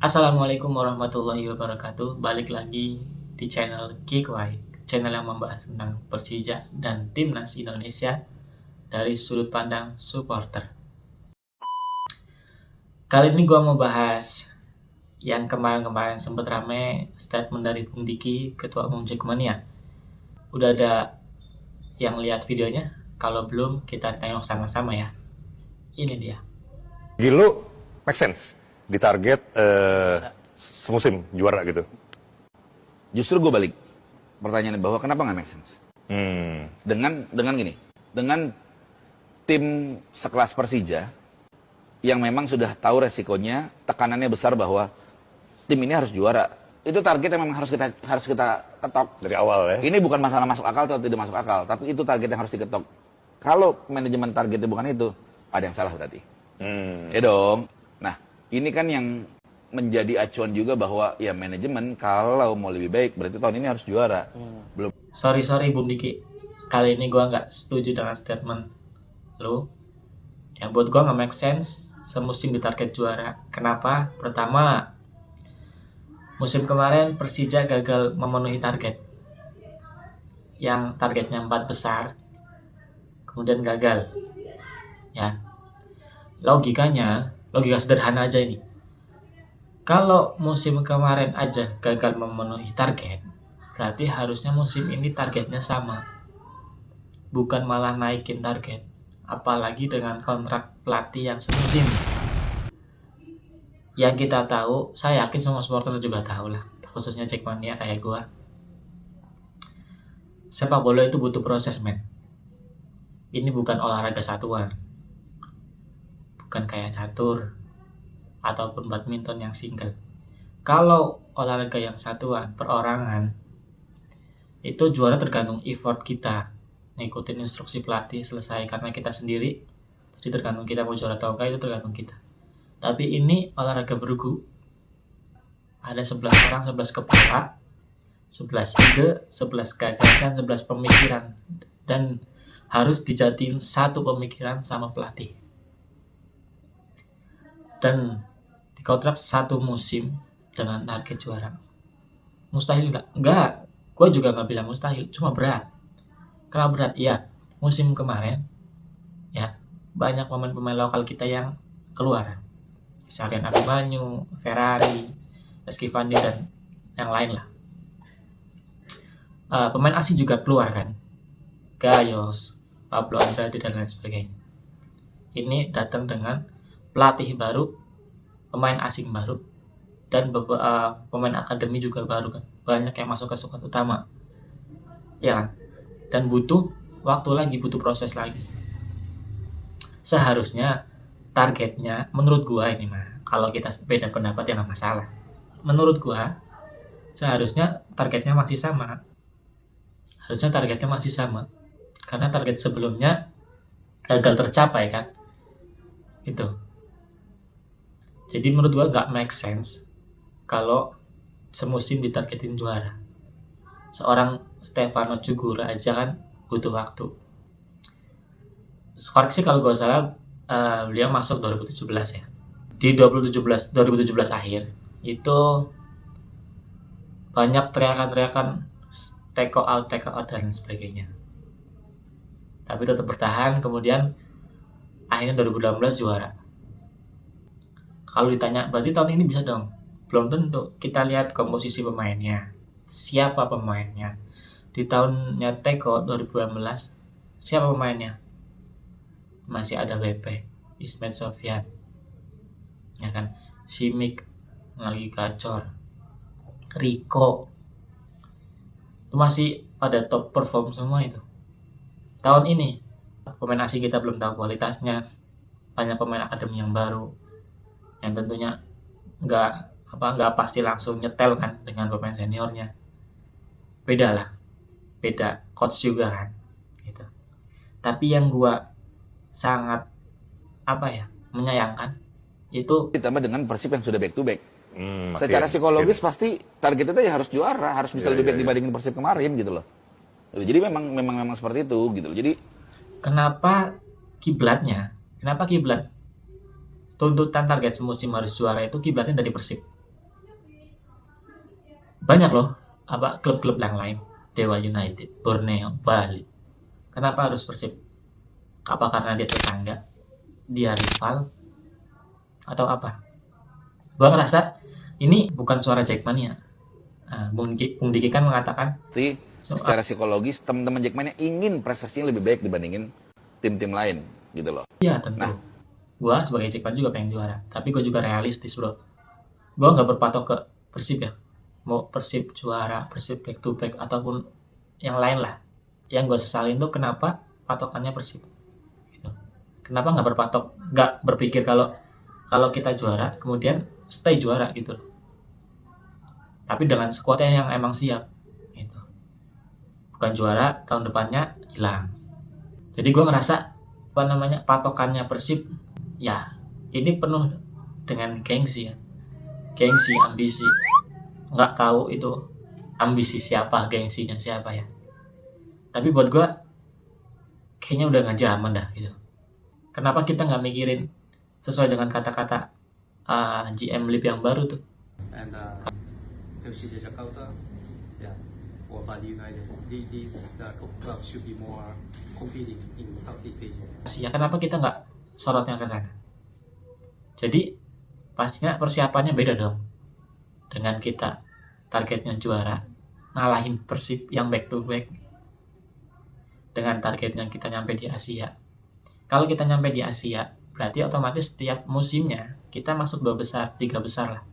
Assalamualaikum warahmatullahi wabarakatuh. Balik lagi di channel Kikwai, channel yang membahas tentang Persija dan Timnas Indonesia dari sudut pandang supporter. Kali ini gua mau bahas yang kemarin-kemarin sempat rame, statement dari Bung Diki, Ketua Umum Jackmania. Udah ada yang lihat videonya? Kalau belum, kita tengok sama-sama ya. Ini dia. Gilu make sense di target semusim juara gitu. Justru gue balik pertanyaan bahwa kenapa nggak make sense? Dengan gini, dengan tim sekelas Persija yang memang sudah tahu resikonya, tekanannya besar bahwa tim ini harus juara. Itu target yang memang harus kita ketok Dari awal ya. Ini bukan masalah masuk akal atau tidak masuk akal, tapi itu target yang harus diketok. Kalau manajemen targetnya bukan itu, ada yang salah berarti. Ya dong. Nah, ini kan yang menjadi acuan juga bahwa ya manajemen kalau mau lebih baik berarti tahun ini harus juara. Belum. Sorry Bung Diki, kali ini gua nggak setuju dengan statement lu. Ya buat gua nggak make sense semusim di target juara. Kenapa? Pertama, musim kemarin Persija gagal memenuhi target. Yang targetnya 4 besar, kemudian gagal. Ya, logika sederhana aja ini. Kalau musim kemarin aja gagal memenuhi target, berarti harusnya musim ini targetnya sama. Bukan malah naikin target. Apalagi dengan kontrak pelatih yang semusim. Yang kita tahu, saya yakin semua supporter juga tahu lah. Khususnya Jackmania kayak gua. Sepak bola itu butuh proses, men. Ini bukan olahraga satuan. Bukan kayak catur ataupun badminton yang single. Kalau olahraga yang satuan, perorangan, itu juara tergantung effort kita. Ngikutin instruksi pelatih selesai karena kita sendiri. Jadi tergantung kita mau juara atau enggak, itu tergantung kita. Tapi ini olahraga bergu. Ada 11 orang, 11 kepala, 11 ide, 11 gagasan, 11 pemikiran. Dan harus dijadiin satu pemikiran sama pelatih. Dan dikontrak satu musim dengan target juara. Mustahil nggak? Nggak. Gue juga nggak bilang mustahil, cuma berat. Kenapa berat? Ya, musim kemarin ya banyak pemain-pemain lokal kita yang keluar. Sarian Abimanyu, Ferrari, Rizky Fandi dan yang lain lah. Pemain asing juga keluar kan. Gayos, Pablo Andrade dan lain sebagainya. Ini datang dengan pelatih baru, pemain asing baru, dan pemain akademi juga baru kan. Banyak yang masuk ke skuad utama. Ya kan? Dan butuh waktu lagi, butuh proses lagi. Seharusnya targetnya, menurut gua ini mah, kalau kita beda pendapat ya nggak masalah. Menurut gua, seharusnya targetnya masih sama. Karena target sebelumnya gagal tercapai kan. Gitu. Jadi menurut gua gak make sense kalau semusim ditargetin juara. Seorang Stefano Cugura aja kan butuh waktu. Koreksi kalau gue salah, beliau masuk 2017 ya. Di 2017 akhir itu banyak teriakan-teriakan take out dan sebagainya. Tapi tetap bertahan, kemudian akhirnya 2018 juara. Kalau ditanya, berarti tahun ini bisa dong? Belum tentu. Kita lihat komposisi pemainnya. Siapa pemainnya? Di tahunnya Teko 2018, siapa pemainnya? Masih ada BP, Ismet Sofyan, ya kan? Simic lagi gacor, Rico, itu masih pada top perform semua itu. Tahun ini pemain asing kita belum tahu kualitasnya, banyak pemain akademi yang baru, yang tentunya nggak pasti langsung nyetel kan dengan pemain seniornya. Beda coach juga kan, gitu. Tapi yang gua sangat menyayangkan itu Ditambah dengan Persib yang sudah back to back. Makin, Secara psikologis makin. pasti target itu ya harus juara, harus bisa lebih baik dibandingin Persib kemarin gitu loh. Jadi memang seperti itu gitu loh. Jadi kenapa kiblat tuntutan target semusim harus juara itu kiblatnya dari Persib. Banyak loh apa klub-klub yang lain, Dewa United, Borneo, Bali. Kenapa harus Persib? Apa karena dia tetangga, dia rival, atau apa? Gua ngerasa ini bukan suara Jackmania. Bung Diki kan mengatakan Tapi secara psikologis teman-teman Jackmania ingin prestasinya lebih baik dibandingin tim-tim lain gitu loh. iya tentu. Nah. Gua sebagai Jackman juga pengen juara, tapi gue juga realistis bro. Gua nggak berpatok ke Persib ya. Mau Persib juara, Persib back to back ataupun yang lain lah. Yang gue sesalin tuh kenapa patokannya Persib. Gitu. Kenapa nggak berpatok, nggak berpikir kalau kita juara kemudian stay juara gitu loh. Tapi dengan skuadnya yang emang siap gitu. Bukan juara tahun depannya hilang. Jadi gue ngerasa patokannya Persib ya ini penuh dengan gengsi ya. Gengsi, ambisi. Nggak tahu itu ambisi siapa, gengsinya siapa ya. Tapi buat gue kayaknya udah nggak zaman dah gitu. Kenapa kita nggak mikirin sesuai dengan kata-kata GM Lip yang baru tuh? And FC Jakarta, yeah, or Bali United, these top clubs should be more competing in Southeast Asia. Ya kenapa kita nggak sorotnya ke sana? Jadi pastinya persiapannya beda dong. Dengan kita targetnya juara, ngalahin Persib yang back to back. Dengan targetnya kita nyampe di Asia. Kalau kita nyampe di Asia, berarti otomatis setiap musimnya kita masuk 2 besar, 3 besar lah.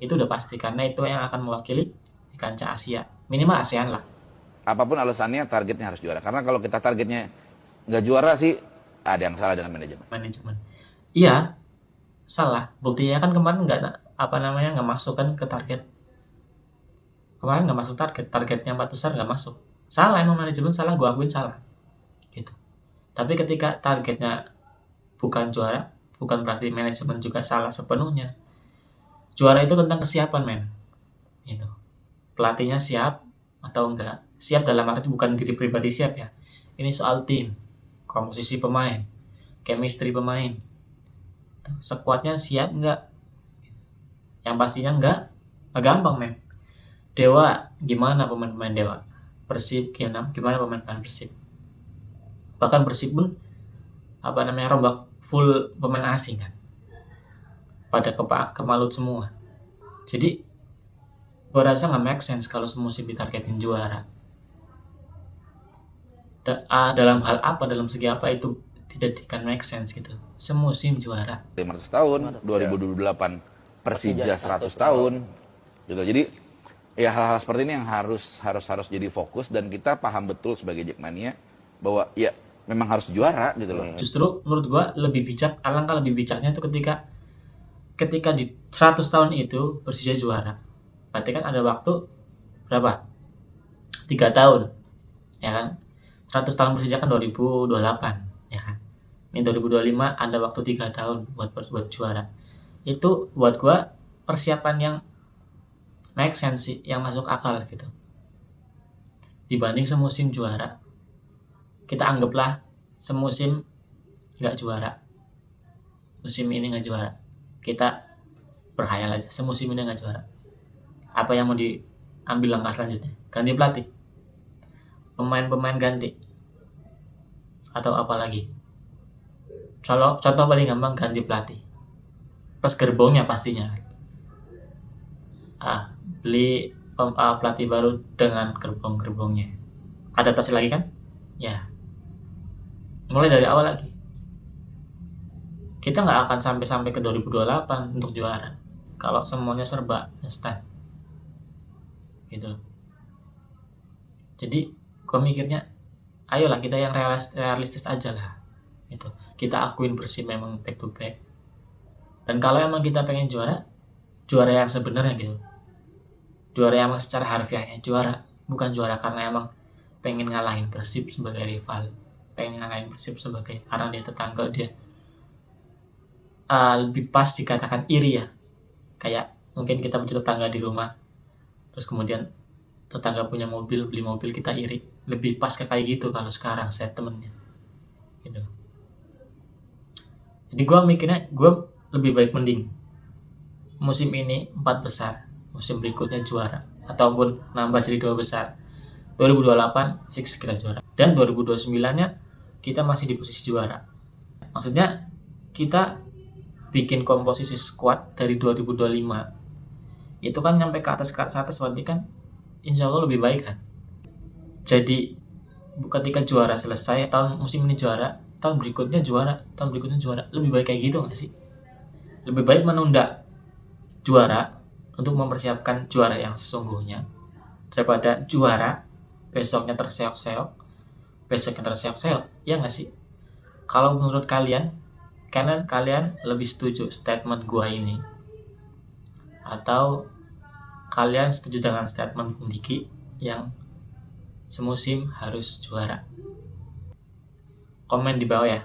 Itu udah pasti karena itu yang akan mewakili di kancah Asia, minimal ASEAN lah. Apapun alasannya targetnya harus juara. Karena kalau kita targetnya nggak juara sih ada yang salah dengan manajemen. Iya, salah. Buktinya kan kemarin nggak masuk kan ke target. Kemarin nggak masuk targetnya 4 besar nggak masuk. Salah emang manajemen salah, gue akuin salah. Gitu. Tapi ketika targetnya bukan juara, bukan berarti manajemen juga salah sepenuhnya. Juara itu tentang kesiapan men. Gitu. Pelatihnya siap atau enggak? Siap dalam arti bukan diri pribadi siap ya. Ini soal tim, komposisi pemain, chemistry pemain. Skuadnya siap enggak? Yang pastinya enggak gampang men. Dewa, gimana pemain-pemain Dewa? Persib, gimana pemain-pemain Persib? Bahkan Persib pun rombak full pemain asing kan. Pada kemalut semua. Jadi gue rasa nggak make sense kalau semusim ditargetin juara. Dalam hal apa, dalam segi apa itu dijadikan make sense gitu. Semusim juara. 500 tahun, 2028 Persija 100 tahun, gitu. Jadi ya hal-hal seperti ini yang harus jadi fokus dan kita paham betul sebagai Jackmania bahwa ya memang harus juara gitu loh. Justru menurut gue alangkah lebih bijaknya itu ketika di 100 tahun itu Persija juara. Berarti kan ada waktu berapa? 3 tahun. Ya kan? 100 tahun Persija kan 2028, ya kan? Ini 2025 ada waktu 3 tahun buat juara. Itu buat gua persiapan yang make sense sih, yang masuk akal gitu. Dibanding semusim juara. Kita anggaplah semusim nggak juara. Musim ini nggak juara. Kita berhayal aja semusim ini nggak juara. Apa yang mau diambil langkah selanjutnya? Ganti pelatih, pemain ganti, atau apa lagi? Contoh paling gampang ganti pelatih. Pas gerbongnya pastinya. Beli pelatih baru dengan gerbong-gerbongnya. Adaptasi lagi kan? Ya. Mulai dari awal lagi. Kita nggak akan sampai ke 2028 untuk juara kalau semuanya serba instan gitu. Jadi gue mikirnya ayolah kita yang realistis aja lah gitu. Kita akuin Persib memang back to back, dan kalau emang kita pengen juara yang sebenarnya gitu, juara yang emang secara harfiahnya juara, bukan juara karena emang pengen ngalahin Persib sebagai rival, pengen ngalahin Persib sebagai karena dia tetangga dia. Lebih pas dikatakan iri ya, kayak mungkin kita punya tetangga di rumah terus kemudian tetangga punya mobil, beli mobil, kita iri. Lebih pas kayak gitu kalau sekarang statementnya gitu. Jadi gue mikirnya lebih baik mending musim ini 4 besar, musim berikutnya juara ataupun nambah jadi 2 besar. 2028 fix kita juara. Dan 2029-nya kita masih di posisi juara. Maksudnya kita bikin komposisi squad dari 2025 itu kan nyampe ke atas berarti kan insya Allah lebih baik kan. Jadi ketika juara selesai, tahun musim ini juara, tahun berikutnya juara, lebih baik kayak gitu nggak sih? Lebih baik menunda juara untuk mempersiapkan juara yang sesungguhnya daripada juara besoknya terseok-seok, ya nggak sih? Kalau menurut kalian, karena kalian lebih setuju statement gua ini, atau kalian setuju dengan statement Bung Diki yang semusim harus juara? Komen di bawah ya.